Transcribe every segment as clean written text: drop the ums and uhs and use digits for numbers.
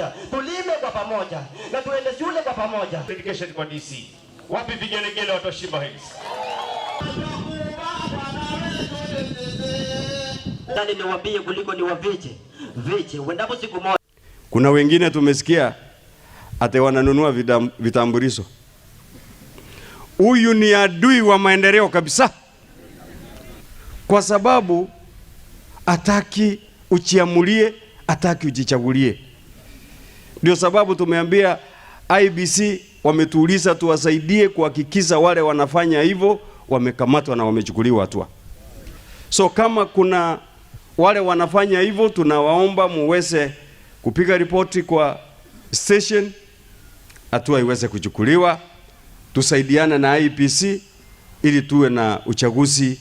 pamoja, tulime kwa pamoja na tuende shule kwa pamoja. Dedication kwa DC. Wapi vigelegele watu wa Shimba Hills? Tani niwaambie kuliko niwaviche. Viche wendapo siku moja. Kuna wengine tumesikia ate wananunua vitambulisho. Huyu ni adui wa maendeleo kabisa. Kwa sababu ataki uchiamulie, ataki ujichagulie. Ndio sababu tumeambia IBC wametuuliza tuwasaidie kuhakikisha wale wanafanya hivyo wamekamatwa na wamechukuliwa hatua. So kama kuna wale wanafanya hivyo, tunawaomba muweze kupiga ripoti kwa station, hatua iweze kuchukuliwa, tusaidiane na IBC ili tuwe na uchaguzi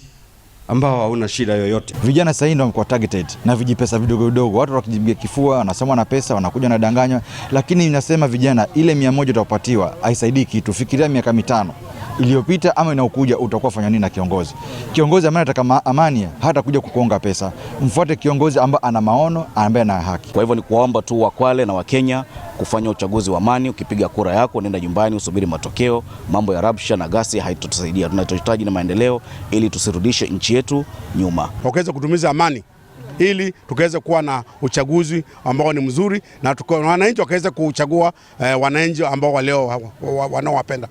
ambao hauna shida yoyote. Vijana sasa ndio wamekuwa targeted na vijipesa vidogo vidogo. Watu wakijibigia kifua, wanasema na pesa, wanakuja na danganywa. Lakini ninasema vijana, ile 100 utapatiwa haisaidii kitu. Fikiria miaka 5 iliyopita ama inaokuja, utakuwa fanya nini na kiongozi? Kiongozi ambaye anataka amani hata kuja kukonga pesa. Mfuate kiongozi ambaye ana maono, ambaye ana haki. Kwa hivyo ni kuomba tu wa Kwale na wa Kenya kufanya uchaguzi wa amani. Ukipiga kura yako nenda nyumbani usubiri matokeo. Mambo ya rabsha na gasi haitotusaidia. Tunachohitaji ni maendeleo ili tusirudishe nchi yetu nyuma. Wakaweza kutumiza amani ili tukaweza kuwa na uchaguzi ambao ni mzuri na wananchi wakaweza kuchagua wananchi ambao waleo wanaowapenda.